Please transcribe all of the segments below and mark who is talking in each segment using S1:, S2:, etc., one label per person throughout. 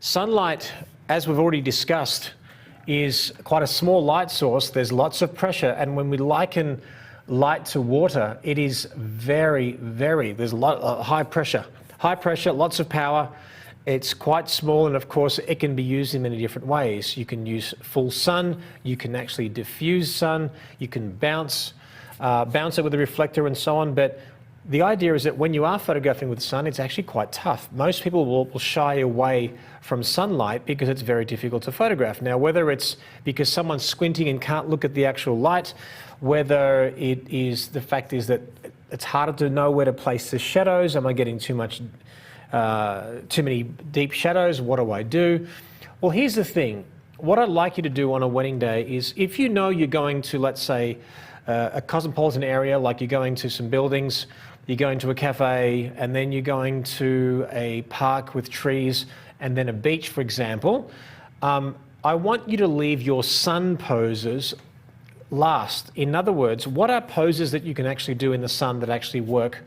S1: Sunlight, as we've already discussed, is quite a small light source. There's lots of pressure, and when we liken light to water, it is there's a lot high pressure, lots of power. It's quite small, and of course it can be used in many different ways. You can use full sun, you can actually diffuse sun, you can bounce it with a reflector and so on. But the idea is that when you are photographing with sun, it's actually quite tough. Most people will shy away from sunlight because it's very difficult to photograph. Now, whether it's because someone's squinting and can't look at the actual light, whether it is the fact is that it's harder to know where to place the shadows. Am I getting too many deep shadows? What do I do? Well, here's the thing. What I'd like you to do on a wedding day is, if you know you're going to, let's say, a cosmopolitan area, like you're going to some buildings, you're going to a cafe, and then you're going to a park with trees, and then a beach, for example, I want you to leave your sun poses last. In other words, what are poses that you can actually do in the sun that actually work?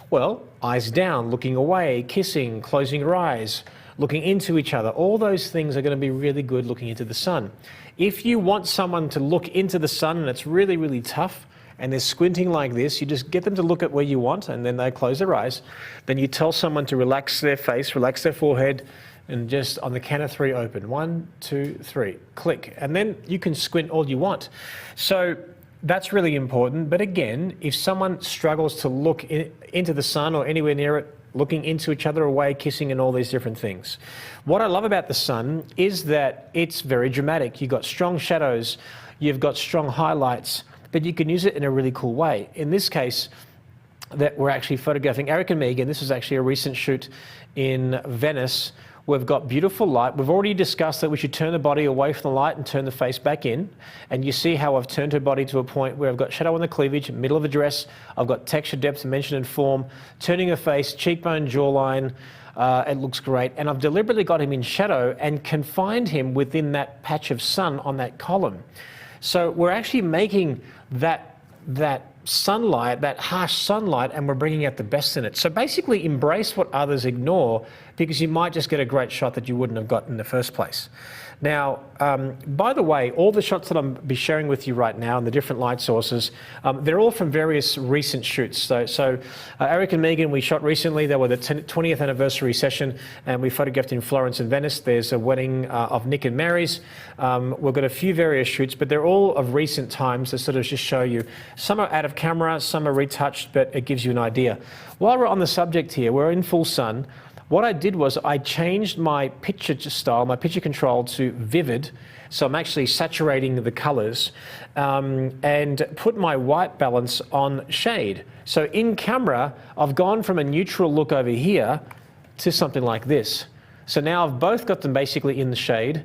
S1: Well, eyes down, looking away, kissing, closing your eyes, looking into each other. All those things are going to be really good looking into the sun. If you want someone to look into the sun and it's really, really tough, and they're squinting like this, you just get them to look at where you want, and then they close their eyes. Then you tell someone to relax their face, relax their forehead, and just on the count of 3, open. 1, 2, 3, click. And then you can squint all you want. So that's really important. But again, if someone struggles to look into the sun or anywhere near it, looking into each other, away, kissing, and all these different things. What I love about the sun is that it's very dramatic. You've got strong shadows, you've got strong highlights, but you can use it in a really cool way. In this case, that we're actually photographing Eric and Megan. This is actually a recent shoot in Venice. We've got beautiful light. We've already discussed that we should turn the body away from the light and turn the face back in. And you see how I've turned her body to a point where I've got shadow on the cleavage, middle of the dress. I've got texture, depth, dimension, and form. Turning her face, cheekbone, jawline. It looks great. And I've deliberately got him in shadow and confined him within that patch of sun on that column. So we're actually making that sunlight, that harsh sunlight, and we're bringing out the best in it. So basically embrace what others ignore, because you might just get a great shot that you wouldn't have got in the first place. Now, by the way, all the shots that I'm be sharing with you right now and the different light sources, they're all from various recent shoots. So Eric and Megan, we shot recently. They were the 20th anniversary session, and we photographed in Florence and Venice. There's a wedding of Nick and Mary's. We've got a few various shoots, but they're all of recent times to sort of just show you. Some are out of camera, some are retouched, but it gives you an idea. While we're on the subject here, we're in full sun. What I did was I changed my picture style, my picture control, to vivid. So I'm actually saturating the colors, and put my white balance on shade. So in camera, I've gone from a neutral look over here to something like this. So now I've both got them basically in the shade,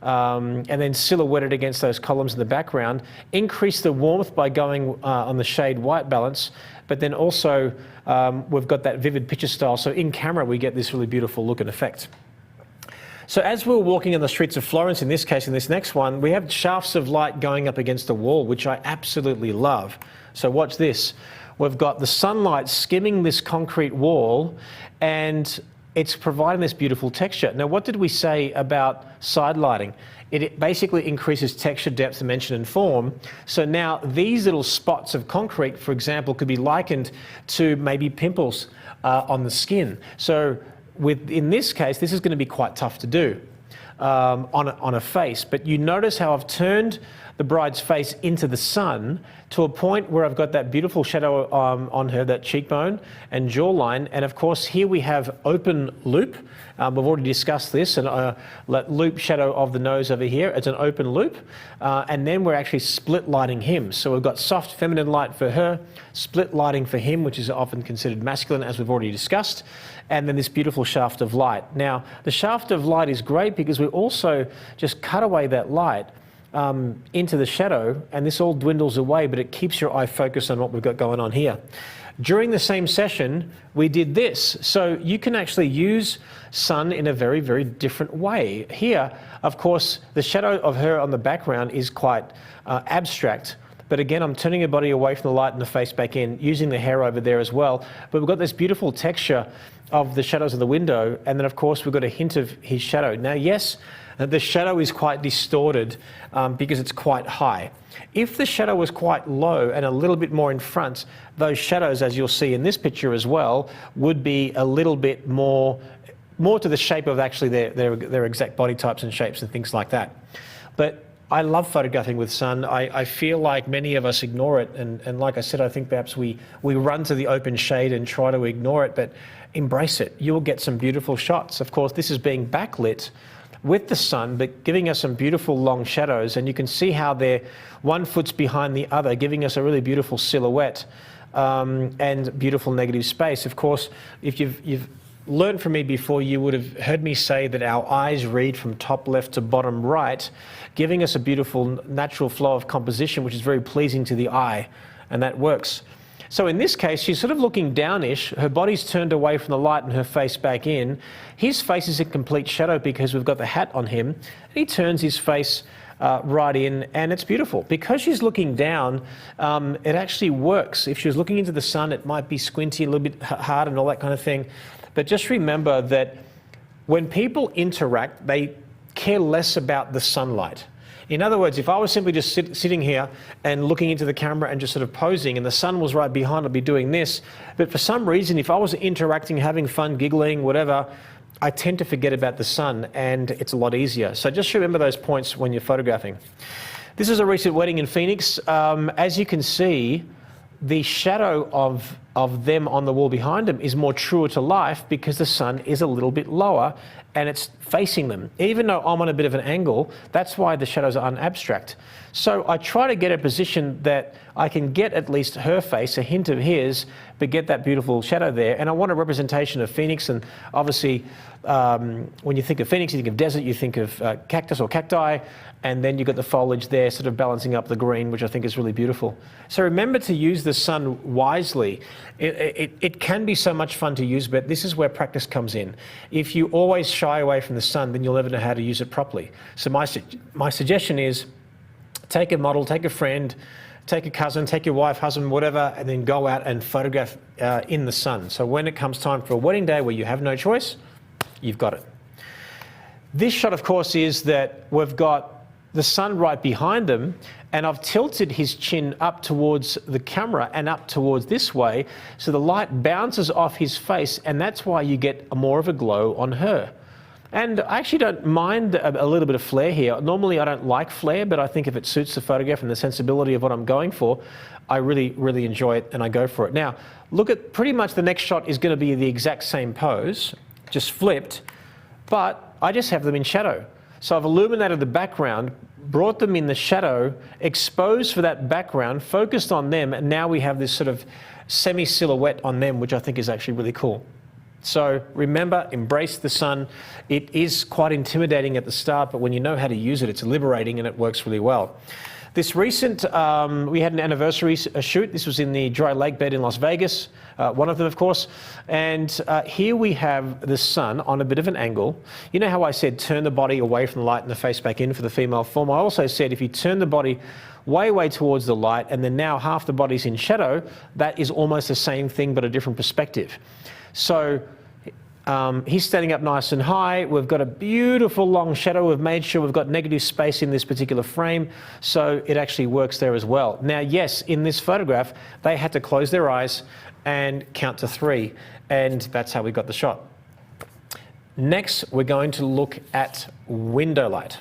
S1: and then silhouetted against those columns in the background. Increase the warmth by going on the shade white balance, but then also we've got that vivid picture style. So in camera, we get this really beautiful look and effect. So as we're walking on the streets of Florence, in this case, in this next one, we have shafts of light going up against the wall, which I absolutely love. So watch this. We've got the sunlight skimming this concrete wall, and it's providing this beautiful texture. Now, what did we say about side lighting? It basically increases texture, depth, dimension, and form. So now these little spots of concrete, for example, could be likened to maybe pimples on the skin. So in this case, this is going to be quite tough to do on a face. But you notice how I've turned the bride's face into the sun to a point where I've got that beautiful shadow on her, that cheekbone and jawline. And of course, here we have open loop. We've already discussed this, and loop shadow of the nose over here. It's an open loop. And then we're actually split lighting him. So we've got soft feminine light for her, split lighting for him, which is often considered masculine, as we've already discussed. And then this beautiful shaft of light. Now, the shaft of light is great because we also just cut away that light into the shadow, and this all dwindles away, but it keeps your eye focused on what we've got going on here. During the same session, we did this. So you can actually use sun in a very, very different way. Here, of course, the shadow of her on the background is quite abstract, But again, I'm turning her body away from the light and the face back in, using the hair over there as well. But we've got this beautiful texture of the shadows of the window, and then of course we've got a hint of his shadow. Now yes, the shadow is quite distorted because it's quite high. If the shadow was quite low and a little bit more in front, those shadows, as you'll see in this picture as well, would be a little bit more to the shape of actually their exact body types and shapes and things like that. But I love photographing with sun. I feel like many of us ignore it, and like I said, I think perhaps we run to the open shade and try to ignore it, but embrace it. You will get some beautiful shots. Of course, this is being backlit with the sun, but giving us some beautiful long shadows, and you can see how they're 1 foot behind the other, giving us a really beautiful silhouette and beautiful negative space. Of course, if you've learned from me before, you would have heard me say that our eyes read from top left to bottom right, giving us a beautiful natural flow of composition, which is very pleasing to the eye, and that works. So in this case, she's sort of looking downish, her body's turned away from the light and her face back in. His face is in complete shadow because we've got the hat on him. And he turns his face right in, and it's beautiful. Because she's looking down, it actually works. If she was looking into the sun, it might be squinty, a little bit hard and all that kind of thing. But just remember that when people interact, they care less about the sunlight. In other words, if I was simply just sitting here and looking into the camera and just sort of posing and the sun was right behind, I'd be doing this. But for some reason, if I was interacting, having fun, giggling, whatever, I tend to forget about the sun, and it's a lot easier. So just remember those points when you're photographing. This is a recent wedding in Phoenix. As you can see, the shadow of them on the wall behind them is more truer to life because the sun is a little bit lower and it's facing them. Even though I'm on a bit of an angle, that's why the shadows are unabstract. So I try to get a position that I can get at least her face, a hint of his, but get that beautiful shadow there. And I want a representation of Phoenix, and obviously when you think of Phoenix, you think of desert, you think of cactus or cacti, and then you've got the foliage there sort of balancing up the green, which I think is really beautiful. So remember to use the sun wisely. It can be so much fun to use, but this is where practice comes in. If you always shy away from the sun, then you'll never know how to use it properly. So my suggestion is take a model, take a friend, take a cousin, take your wife, husband, whatever, and then go out and photograph in the sun. So when it comes time for a wedding day where you have no choice, you've got it. This shot, of course, is that we've got the sun right behind them, and I've tilted his chin up towards the camera and up towards this way, so the light bounces off his face, and that's why you get more of a glow on her. And I actually don't mind a little bit of flare here. Normally I don't like flare, but I think if it suits the photograph and the sensibility of what I'm going for, I really, really enjoy it and I go for it. Now, look at pretty much the next shot is going to be the exact same pose, just flipped, but I just have them in shadow. So I've illuminated the background, brought them in the shadow, exposed for that background, focused on them, and now we have this sort of semi-silhouette on them, which I think is actually really cool. So remember, embrace the sun. It is quite intimidating at the start, but when you know how to use it, it's liberating and it works really well. This recent, we had an anniversary shoot. This was in the dry lake bed in Las Vegas, one of them, of course. And here we have the sun on a bit of an angle. You know how I said turn the body away from the light and the face back in for the female form? I also said if you turn the body way towards the light and then now half the body's in shadow, that is almost the same thing but a different perspective. So he's standing up nice and high. We've got a beautiful long shadow. We've made sure we've got negative space in this particular frame, so it actually works there as well. Now, yes, in this photograph, they had to close their eyes and count to 3, and that's how we got the shot. Next, we're going to look at window light.